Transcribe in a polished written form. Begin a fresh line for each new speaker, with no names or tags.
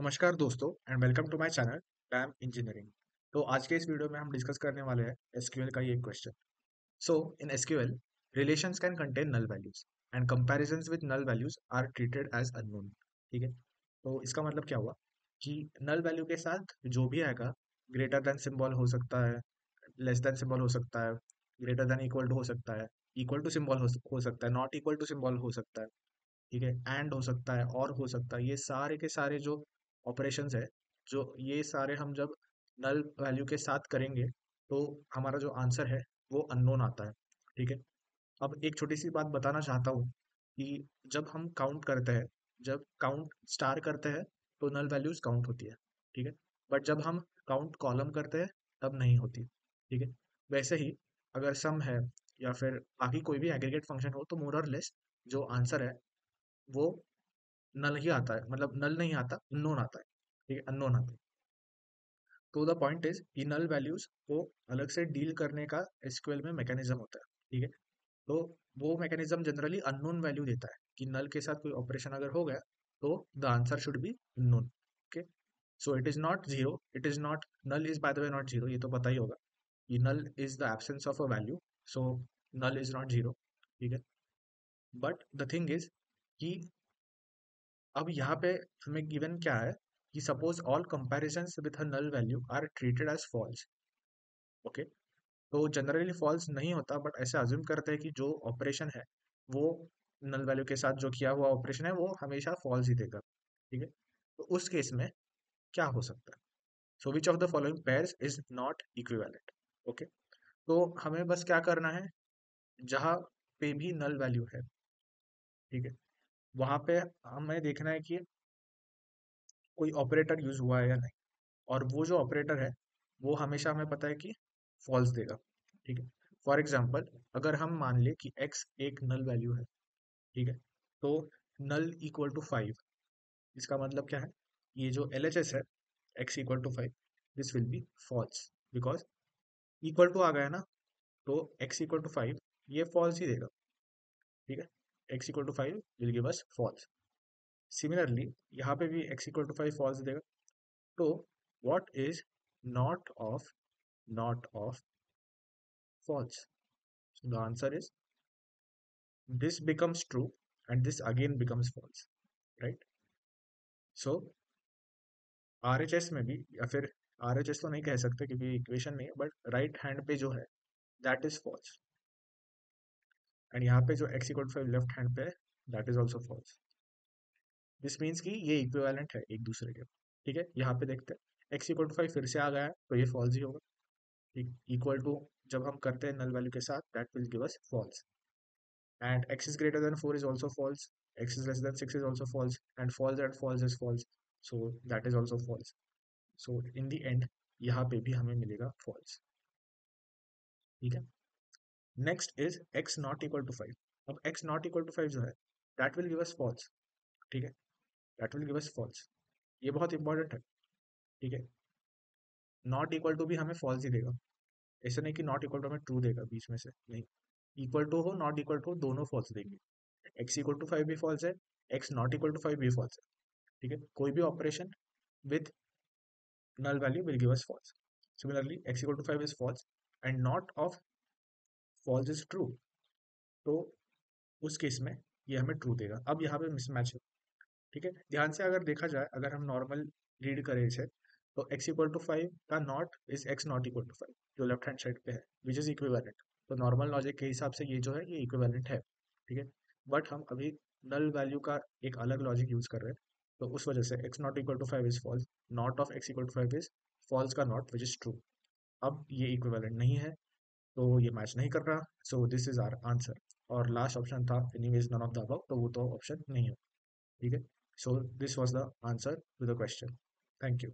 नमस्कार दोस्तों and welcome to my channel Dam Engineering. तो आज के इस वीडियो में हम डिस्कस करने वाले हैं एसक्यूएल का ये question. So in SQL relations can contain null values and comparisons with null values are treated as unknown. ठीक है, तो इसका मतलब क्या हुआ कि नल वैल्यू के साथ जो भी आएगा, ग्रेटर देन सिंबल हो सकता है, लेस देन सिंबल हो सकता है, ग्रेटर देन इक्वल टू हो सकता है, इक्वल टू सिंबल हो सकता है, नॉट इक्वल टू सिंबल हो सकता है, ठीक है, एंड हो सकता है और हो सकता है। ये सारे के सारे जो ऑपरेशंस है, जो ये सारे हम जब नल वैल्यू के साथ करेंगे तो हमारा जो आंसर है वो अननोन आता है। ठीक है, अब एक छोटी सी बात बताना चाहता हूँ कि जब हम काउंट करते हैं, जब काउंट स्टार करते हैं तो नल वैल्यूज काउंट होती है। ठीक है, बट जब हम काउंट कॉलम करते हैं तब नहीं होती। ठीक है, वैसे ही अगर सम है या फिर बाकी कोई भी एग्रीगेट फंक्शन हो तो मोर और लेस जो आंसर है वो नल ही आता है, मतलब नल नहीं आता, अननोन आता है। ठीक है, अननोन आता है। तो द पॉइंट इज कि नल वैल्यूज को अलग से डील करने का एसक्यूएल में मैकेनिज्म होता है। ठीक है, तो वो मैकेनिज्म जनरली अननोन वैल्यू देता है कि नल के साथ कोई ऑपरेशन अगर हो गया तो the answer should be unknown. Okay, so it is not zero, it is not, null is by the way not zero, ये तो पता ही होगा कि null is the absence of a value. So null is not zero. ठीक है, but the thing is कि अब यहाँ पे हमें गिवन क्या है कि suppose all comparisons with a null value are treated as false. Okay, तो जनरली फॉल्स नहीं होता, बट ऐसे अज्यूम करते हैं कि जो ऑपरेशन है वो नल वैल्यू के साथ जो किया हुआ ऑपरेशन है वो हमेशा फॉल्स ही देगा। ठीक है, तो उस केस में क्या हो सकता है? So which of the following pairs is not equivalent. Okay, तो हमें बस क्या करना है, जहाँ पे भी नल वैल्यू है, ठीक है, वहां पे हमें देखना है कि कोई ऑपरेटर यूज हुआ है या नहीं, और वो जो ऑपरेटर है वो हमेशा हमें पता है कि फॉल्स देगा। ठीक है, फॉर एग्जाम्पल अगर हम मान ले कि x एक नल वैल्यू है, ठीक है, तो नल इक्वल टू 5, इसका मतलब क्या है, ये जो LHS है x equal to 5, this will be false because equal to आ गया ना, तो x इक्वल टू 5 ये फॉल्स ही देगा। ठीक है, x equal to 5 will give us false. Similarly यहाँ पे भी x इक्वल टू 5 फॉल्स देगा। तो what is not of false? So the answer is this becomes true and this again becomes false, right? So RHS में भी, या फिर RHS तो नहीं कह सकते क्योंकि इक्वेशन नहीं है, बट राइट हैंड पे जो है दैट इज फॉल्स, एंड यहाँ पे जो x equal to 5 left hand पे है that is also false. This means कि ये इक्विवेलेंट है एक दूसरे के। ठीक है, यहाँ पे देखते हैं x इक्वल टू 5 फिर से आ गया है तो ये फॉल्स ही होगा। ठीक, इक्वल टू जब हम करते हैं नल वैल्यू के साथ that will give us false, and x is greater than 4 is also false, x is less than 6 is also false, and false and false is false, so that is also false. So in the end यहाँ पे भी हमें मिलेगा false। ठीक है, next is x not equal to 5। अब x not equal to 5 जो है that will give us false। ठीक है, that will give us false, ये बहुत इंपॉर्टेंट है। ठीक है, नॉट इक्वल टू भी हमें false ही देगा, ऐसा नहीं कि नॉट इक्वल टू हमें ट्रू देगा बीच में से, नहीं, इक्वल टू हो नॉट इक्वल टू दोनों false देंगे। x इक्वल टू 5 भी false है, x नॉट इक्वल टू 5 भी false है। ठीक है, कोई भी operation with null value will give us false. Similarly, x equal to 5 is false and not of false is true. तो उस केस में ये हमें ट्रू देगा। अब यहाँ पे मिसमैच है। ठीक है, ध्यान से अगर देखा जाए, अगर हम नॉर्मल रीड करें इसे, तो x इक्वल टू 5 का not is x not equal to 5 जो लेफ्ट हैंड साइड पे है विच इज इक्विवेलेंट। तो नॉर्मल लॉजिक के हिसाब से ये जो है ये इक्विवेलेंट है। ठीक है, बट हम अभी नल वैल्यू का एक अलग लॉजिक यूज कर रहे हैं, तो उस वजह से x not equal to 5 is false, not of x equal to 5 is false का नॉट विच इज ट्रू। अब ये इक्विवेलेंट नहीं है तो ये मैच नहीं कर रहा, so this is our answer. और लास्ट ऑप्शन था anyways none of the above, तो वो तो ऑप्शन नहीं है। ठीक है, so this was the answer to the question. Thank you.